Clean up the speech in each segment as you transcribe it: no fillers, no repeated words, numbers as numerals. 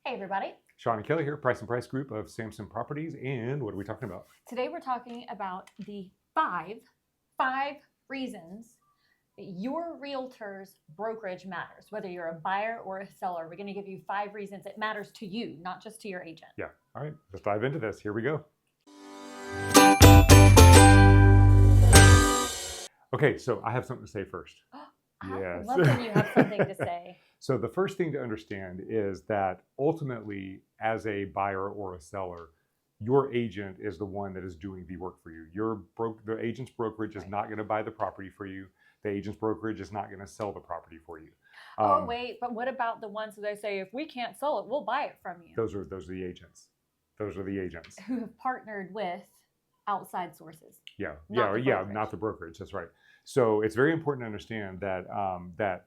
Hey everybody. Sean and Kelly here, Price and Price Group of Samson Properties, and what are we talking about? Today we're talking about the five reasons that your realtor's brokerage matters. Whether you're a buyer or a seller, we're going to give you 5 reasons it matters to you, not just to your agent. Yeah, all right, let's dive into this. Here we go. Okay, so I have something to say first. I love when you have something to say. So the first thing to understand is that ultimately, as a buyer or a seller, your agent is the one that is doing the work for you. The agent's brokerage is not going to buy the property for you. The agent's brokerage is not going to sell the property for you. Oh wait, but what about the ones that they say, if we can't sell it, we'll buy it from you? Those are the agents. Those are the agents who have partnered with outside sources. Not the brokerage. That's right. So it's very important to understand that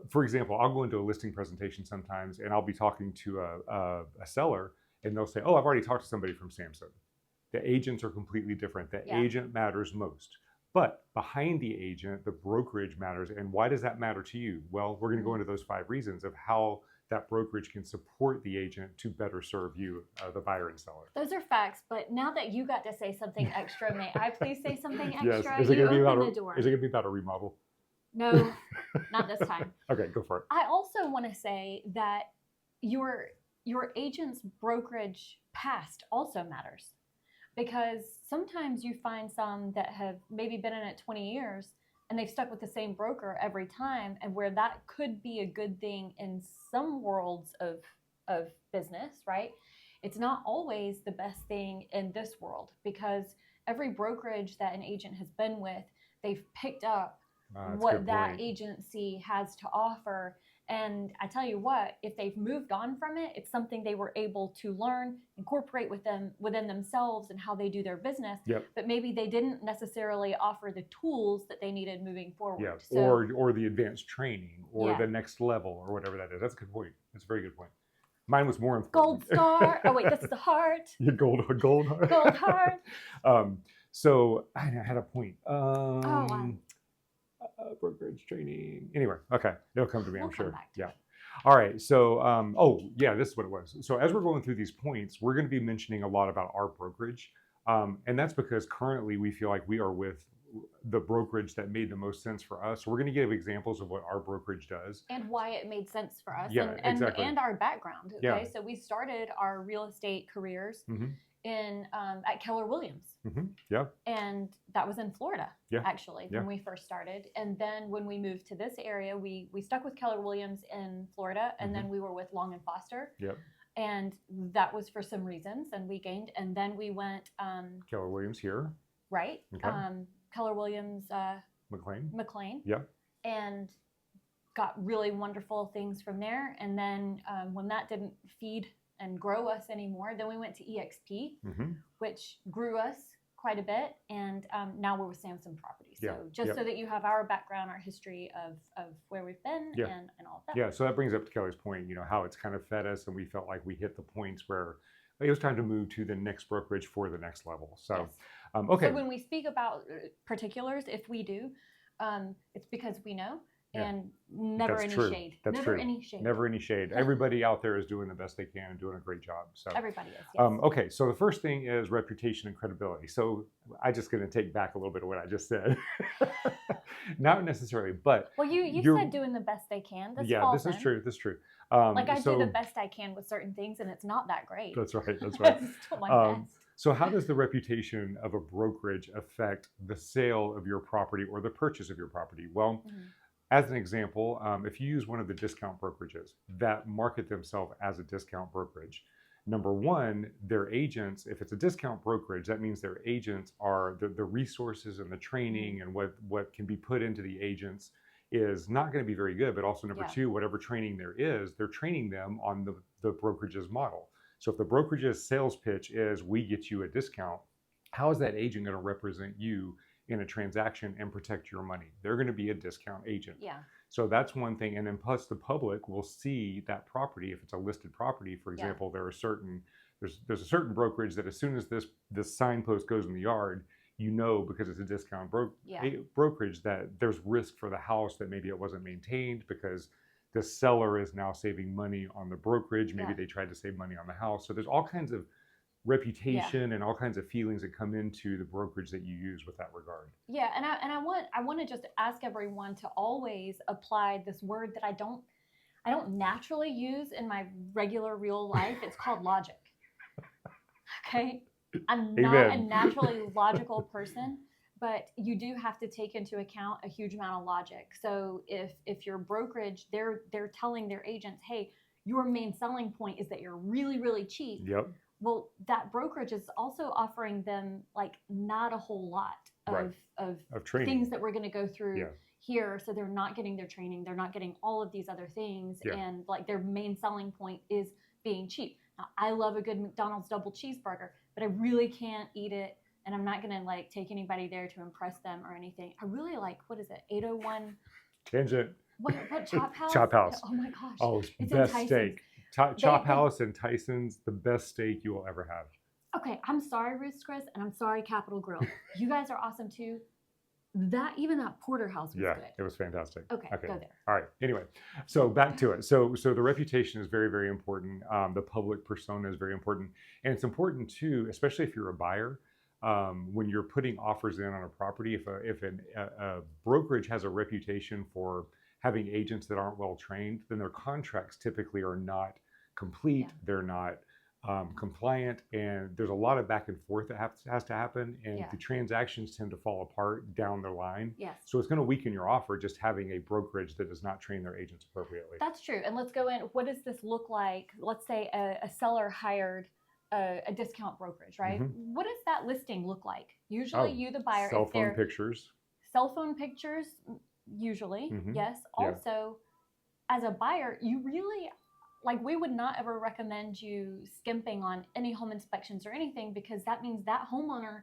for example, I'll go into a listing presentation sometimes, and I'll be talking to a seller, and they'll say, "Oh, I've already talked to somebody from Samson." The agents are completely different. The agent matters most. But behind the agent, the brokerage matters. And why does that matter to you? Well, we're going to go into those 5 reasons of how that brokerage can support the agent to better serve you, the buyer and seller. Those are facts, but now that you got to say something extra, may I please say something extra? Yes. Is it going to be about a remodel? No, not this time. Okay, go for it. I also want to say that your agent's brokerage past also matters, because sometimes you find some that have maybe been in it 20 years and they've stuck with the same broker every time, and where that could be a good thing in some worlds of business, right? It's not always the best thing in this world, because every brokerage that an agent has been with, they've picked up what that agency has to offer. And I tell you what, if they've moved on from it, it's something they were able to learn, incorporate within themselves and how they do their business. Yep. But maybe they didn't necessarily offer the tools that they needed moving forward. Yeah. So, or the advanced training, or the next level, or whatever that is. That's a good point. That's a very good point. Mine was more important. Gold star. Oh wait, that's the heart. Yeah, gold heart. Gold heart. So I had a point. Brokerage training. Anyway, okay, it'll come to me, I'm sure. Yeah. All right. So, this is what it was. So as we're going through these points, we're going to be mentioning a lot about our brokerage, and that's because currently we feel like we are with the brokerage that made the most sense for us. So we're going to give examples of what our brokerage does and why it made sense for us. Yeah, exactly. And our background. Okay, yeah. So we started our real estate careers at Keller Williams. Yeah. And that was in Florida, actually, when we first started. And then when we moved to this area, we stuck with Keller Williams in Florida, and then we were with Long and Foster. Yep. And that was for some reasons, and we gained. And then we went Keller Williams here. Right. Okay. Keller Williams McLean. Yeah. And got really wonderful things from there. And then when that didn't feed and grow us anymore, then we went to EXP, which grew us quite a bit, and now we're with Samson Properties. So so that you have our background, our history of where we've been and all of that. Yeah, so that brings up to Kelly's point, how it's kind of fed us, and we felt like we hit the points where it was time to move to the next brokerage for the next level. So, okay. So when we speak about particulars, if we do, it's because we know. And never any shade. That's never true. Any shade. Never any shade. Everybody out there is doing the best they can and doing a great job. So everybody is. Yes. Okay, so the first thing is reputation and credibility. So I'm just going to take back a little bit of what I just said. Not necessarily, but you said doing the best they can. This is true. This is true. Like I do the best I can with certain things, and it's not that great. That's right. That's right. It's still my best. So how does the reputation of a brokerage affect the sale of your property or the purchase of your property? Well. As an example, if you use one of the discount brokerages that market themselves as a discount brokerage, number one, their agents, if it's a discount brokerage, that means their agents are the resources and the training and what can be put into the agents is not going to be very good. But also number two, whatever training there is, they're training them on the brokerage's model. So if the brokerage's sales pitch is, we get you a discount, how is that agent going to represent you in a transaction and protect your money? They're going to be a discount agent. Yeah. So that's one thing. And then plus the public will see that property. If it's a listed property, for example, there's a certain brokerage that as soon as this signpost goes in the yard, because it's a discount brokerage, that there's risk for the house, that maybe it wasn't maintained because the seller is now saving money on the brokerage. Maybe Yeah. they tried to save money on the house. So there's all kinds of reputation and all kinds of feelings that come into the brokerage that you use with that regard. Yeah, and I want to just ask everyone to always apply this word that I don't naturally use in my regular real life. It's called logic. Okay? I'm not a Amen. naturally logical person, but you do have to take into account a huge amount of logic. So if your brokerage, they're telling their agents, hey, your main selling point is that you're really, really cheap. Yep. Well, that brokerage is also offering them like not a whole lot of training. things that we're going to go through Yeah. here. So they're not getting their training. They're not getting all of these other things. Yeah. And like their main selling point is being cheap. Now, I love a good McDonald's double cheeseburger, but I really can't eat it. And I'm not going to like take anybody there to impress them or anything. I really like, what is it? 801. Tangent. What Chop House? Chop House. Oh my gosh. Oh, it's It's best in steak. Chop House and Tyson's, the best steak you will ever have. Okay, I'm sorry, Ruth's Chris, and I'm sorry, Capitol Grill. You guys are awesome too. Even that porterhouse was good. It was fantastic. Okay, go there. All right. Anyway, so back to it. So the reputation is very, very important. The public persona is very important, and it's important too, especially if you're a buyer. When you're putting offers in on a property, if a brokerage has a reputation for having agents that aren't well trained, then their contracts typically are not complete. Yeah. They're not compliant, and there's a lot of back and forth that has to happen, and the transactions tend to fall apart down the line. Yes. So it's going to weaken your offer just having a brokerage that does not train their agents appropriately. That's true. And let's go in. What does this look like? Let's say a seller hired a discount brokerage, right? Mm-hmm. What does that listing look like? Usually, you, the buyer, cell phone pictures. Cell phone pictures, usually, yes. Also, as a buyer, you really. Like, we would not ever recommend you skimping on any home inspections or anything, because that means that homeowner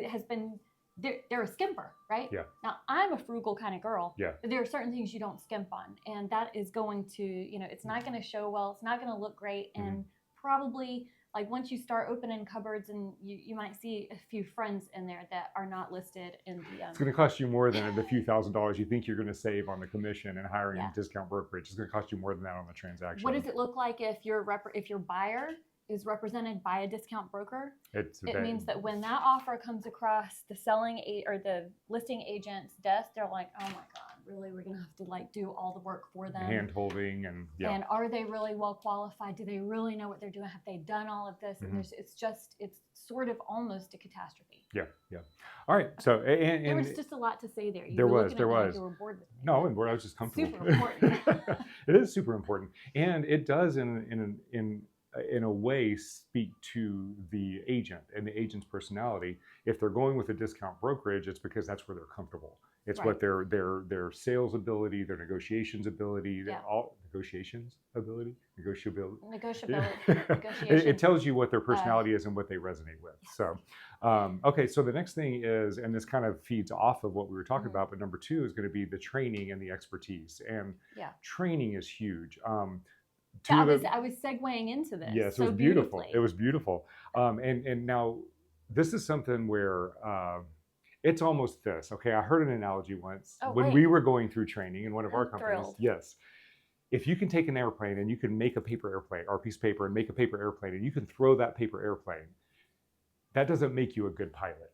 has been, they're a skimper, right? Yeah. Now, I'm a frugal kind of girl. Yeah. But there are certain things you don't skimp on. And that is going to, it's not going to show well. It's not going to look great. And probably, like, once you start opening cupboards, and you might see a few friends in there that are not listed in the... It's going to cost you more than the few $1,000s you think you're going to save on the commission and hiring a discount brokerage. It's going to cost you more than that on the transaction. What does it look like if your buyer is represented by a discount broker? It means that when that offer comes across the the listing agent's desk, they're like, oh my God, really? We're going to have to like do all the work for them. Hand holding and And are they really well qualified? Do they really know what they're doing? Have they done all of this? And it's sort of almost a catastrophe. Yeah. All right. So and there was just a lot to say there. There was. You were bored with me. No, and I was just comfortable. Super important. It is super important, and it does in a way speak to the agent and the agent's personality. If they're going with a discount brokerage, it's because that's where they're comfortable. It's what their sales ability, their negotiations ability, negotiability. It tells you what their personality is and what they resonate with. So, okay. So the next thing is, and this kind of feeds off of what we were talking about, but number 2 is going to be the training and the expertise. And training is huge. I was segueing into this. Yes, it was beautiful. It was beautiful. And now this is something where it's almost this. Okay, I heard an analogy once when we were going through training in one of our companies. Thrilled. Yes. If you can take an airplane and you can make a paper airplane or a piece of paper and make a paper airplane and you can throw that paper airplane, that doesn't make you a good pilot.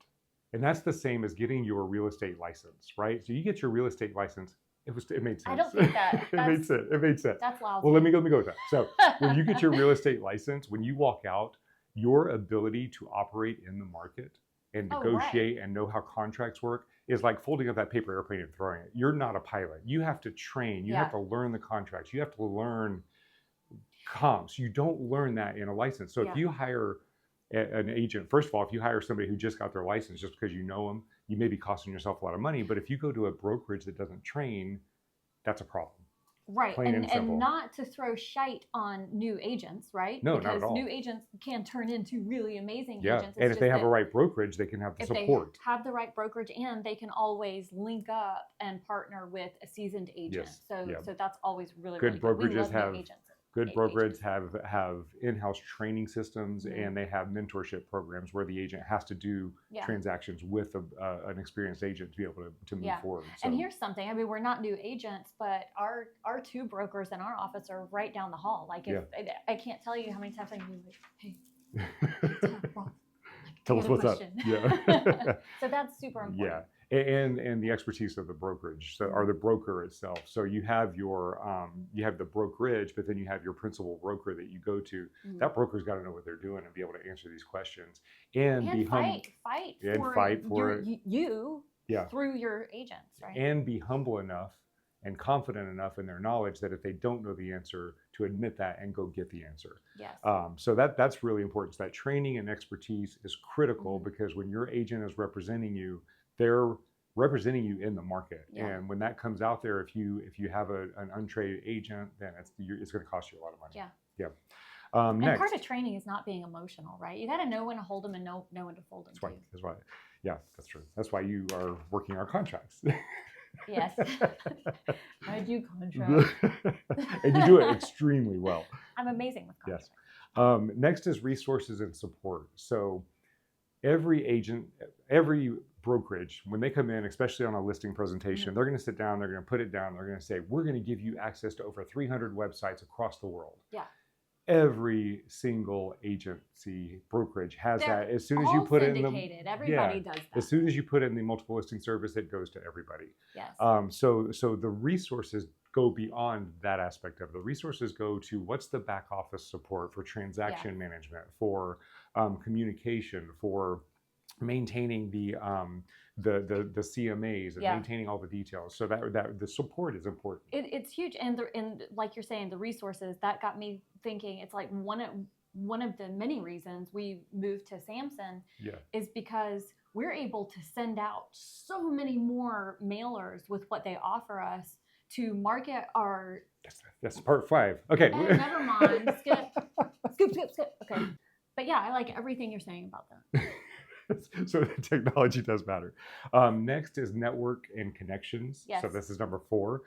And that's the same as getting your real estate license, right? So you get your real estate license. It made sense. I don't think that. It made sense. That's lousy. Well, let me go with that. So when you get your real estate license, when you walk out, your ability to operate in the market and negotiate and know how contracts work is like folding up that paper airplane and throwing it. You're not a pilot. You have to train. You have to learn the contracts. You have to learn comps. You don't learn that in a license. So if you hire an agent, first of all, if you hire somebody who just got their license just because you know them, you may be costing yourself a lot of money. But if you go to a brokerage that doesn't train, that's a problem. Right. And not to throw shite on new agents, right? No, because not at all. New agents can turn into really amazing agents. It's and if they have a right brokerage, they can have the support. They have the right brokerage, and they can always link up and partner with a seasoned agent. So that's always really, good really good. Brokerages We love new agents. Good brokerages agents. have in-house training systems, Mhm. and they have mentorship programs where the agent has to do Yeah. transactions with an experienced agent to be able to move Yeah. forward. And So here's something. I mean, we're not new agents, but our two brokers in our office are right down the hall. Like, if yeah, I can't tell you how many times I can be like, hey, Rob, like, I tell us got a what's up. question. Yeah. So that's super Yeah, important. and the expertise of the brokerage, so, or the broker itself. So you have you have the brokerage, but then you have your principal broker that you go to. Mhm. That broker's got to know what they're doing and be able to answer these questions and be And fight and for fight for your it. you Yeah, through your agents, right? and be humble enough and confident enough in their knowledge that if they don't know the answer, to admit that and go get the answer. Yes. So that's really important. So that training and expertise is critical, Mhm. because when your agent is representing you, they're representing you in the market. Yeah. And when that comes out there, if you have an untrained agent, then it's going to cost you a lot of money. Yeah. Yeah. And Next, part of training is not being emotional, right? You got to know when to hold them and know when to fold them that's why. too. That's why. Yeah, that's true. That's why you are working our contracts. Yes. I do contracts. And you do it extremely well. I'm amazing with Yes. contracts. Next is resources and support. So every agent, every brokerage, when they come in, especially on a listing presentation, they're going to sit down, they're going to put it down, they're going to say, we're going to give you access to over 300 websites across the world. Yeah. Every single agency brokerage has They're that. As soon as you put it in syndicated. Everybody does that. as soon as you put in the multiple listing service, it goes to everybody. Yes. So the resources go beyond that aspect of it. The resources go to what's the back office support for transaction management, for communication, for maintaining the CMAs and maintaining all the details. So that the support is important. It's huge, and like you're saying, the resources that got me thinking. It's like one of the many reasons we moved to Samson is because we're able to send out so many more mailers with what they offer us to market our. That's part 5. Okay. Never mind. Skip. Okay. But yeah, I like everything you're saying about that. So the technology does matter. Next is network and connections. Yes. So this is number 4.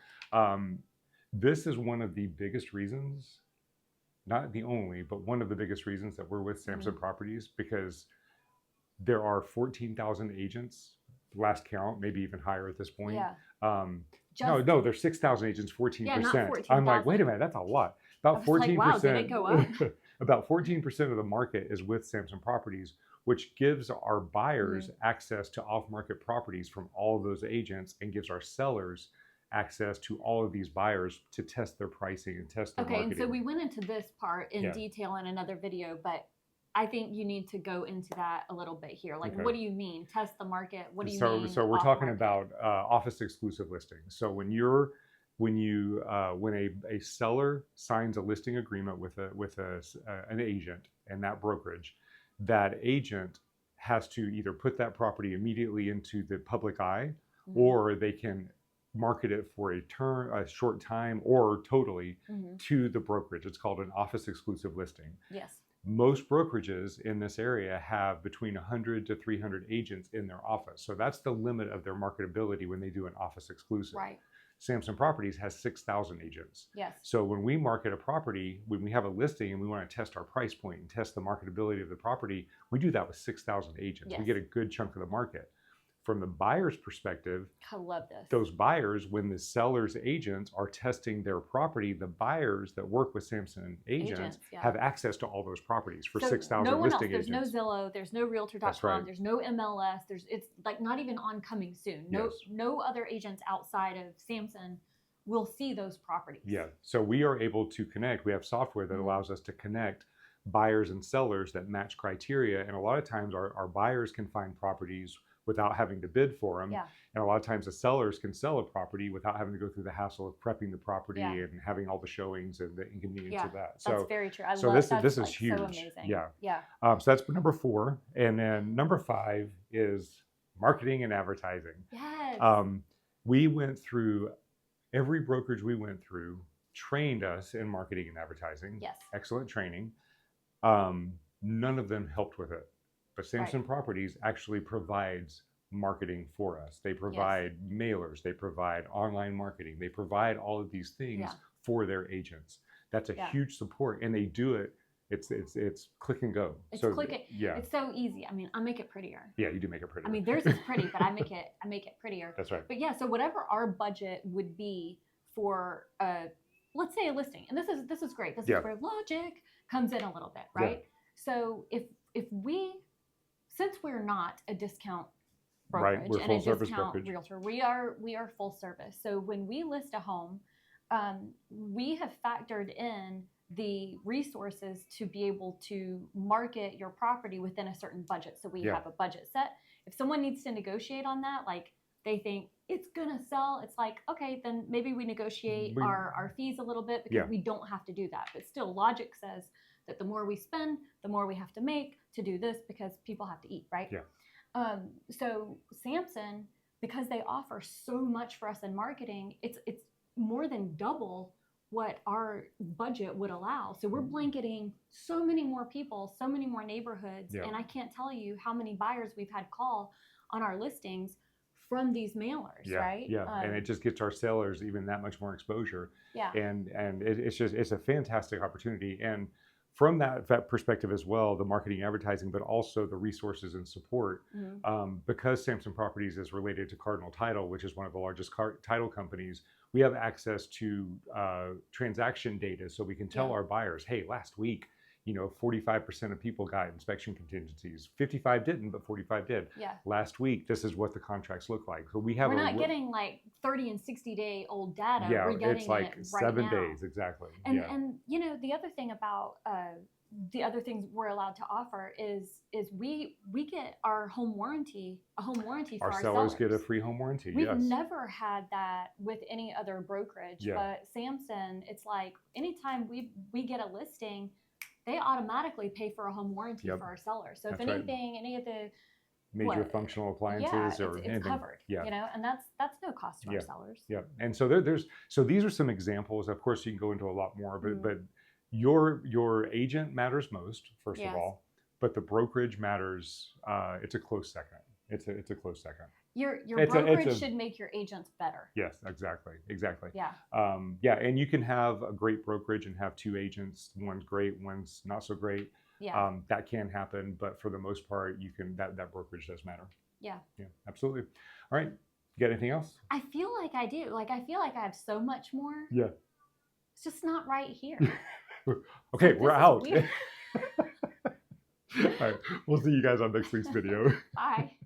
This is one of the biggest reasons, not the only, but one of the biggest reasons that we're with Samson Properties, because there are 14,000 agents, last count, maybe even higher at this point. Yeah. No, there's 6,000 agents, 14%. Yeah, not 14,000. I'm like, wait a minute, that's a lot. About 14%. Like, wow, did it go up? About 14% of the market is with Samson Properties, which gives our buyers access to off-market properties from all of those agents, and gives our sellers access to all of these buyers to test their pricing and test their marketing. And so we went into this part in detail in another video, but I think you need to go into that a little bit here. Like, what do you mean? Test the market. What do you mean? So we're talking about office exclusive listings. So when a seller signs a listing agreement with an agent and that brokerage, that agent has to either put that property immediately into the public eye, or they can market it for a short time, or totally to the brokerage. It's called an office exclusive listing. Yes. Most brokerages in this area have between 100 to 300 agents in their office. So that's the limit of their marketability when they do an office exclusive. Right. Samson Properties has 6,000 agents. Yes. So when we market a property, when we have a listing and we want to test our price point and test the marketability of the property, we do that with 6,000 agents. Yes. We get a good chunk of the market. From the buyer's perspective, I love this. Those buyers, when the seller's agents are testing their property, the buyers that work with Samson agents have access to all those properties for 6,000 listing agents. There's no Zillow, there's no Realtor.com, there's no MLS, it's like not even on coming soon. No other agents outside of Samson will see those properties. Yeah, so we are able to connect. We have software that allows us to connect buyers and sellers that match criteria, and a lot of times our buyers can find properties without having to bid for them. And a lot of times the sellers can sell a property without having to go through the hassle of prepping the property and having all the showings and the inconvenience of that. So that's very true. This is huge. So amazing. Yeah. So that's number 4. And then number 5 is marketing and advertising. Yes. We went through, every brokerage we went through trained us in marketing and advertising. Yes. Excellent training. None of them helped with it. But Samson Properties actually provides marketing for us. They provide mailers, they provide online marketing, they provide all of these things for their agents. That's a Yeah. huge support, and they do it. It's click and go. It's So click it. yeah, It's so easy. I mean, I make it prettier. yeah, you do make it pretty. I mean, theirs is pretty, but I make it prettier. That's right. But yeah, so whatever our budget would be for let's say a listing, and this is great. This is where logic comes in a little bit, right? So if we, since we're not a discount brokerage Right, we're and a full service discount brokerage. realtor, we are full service. So when we list a home, we have factored in the resources to be able to market your property within a certain budget. So we have a budget set. If someone needs to negotiate on that, like they think it's gonna sell, it's like, okay, then maybe we negotiate our fees a little bit, because we don't have to do that. But still, logic says that the more we spend, the more we have to make to do this, because people have to eat, right? Yeah. So Samson, because they offer so much for us in marketing, it's more than double what our budget would allow. So we're blanketing so many more people, so many more neighborhoods. And I can't tell you how many buyers we've had call on our listings from these mailers, right? Yeah, and it just gets our sellers even that much more exposure. Yeah. And it's a fantastic opportunity. And from that perspective as well, the marketing, advertising, but also the resources and support, because Samson Properties is related to Cardinal Title, which is one of the largest title companies, we have access to transaction data, so we can tell our buyers, hey, last week, 45% of people got inspection contingencies. 55 didn't, but 45 did. Yeah. Last week, this is what the contracts look like. So we're not getting like 30 and 60-day old data. Yeah, we're getting it's like it 7 now. days exactly. And the other thing about the other things we're allowed to offer is we get our home warranty, a home warranty for our sellers. Get a free home warranty. We've never had that with any other brokerage, but Samson, it's like anytime we get a listing, they automatically pay for a home warranty for our sellers. So if anything, any of the major functional appliances or it's anything covered. And that's no cost to our sellers. Yeah, and so so these are some examples. Of course, you can go into a lot more, but your agent matters most, first of all, but the brokerage matters. It's a close second. It's a close second. Your brokerage should make your agents better. Yes, exactly. Yeah. And you can have a great brokerage and have two agents. One's great, one's not so great. Yeah. That can happen, but for the most part, you can that brokerage does matter. Yeah. Yeah, absolutely. All right. You got anything else? I feel like I do. Like I feel like I have so much more. Yeah. It's just not right here. Okay, we're out. All right. We'll see you guys on next week's video. Bye.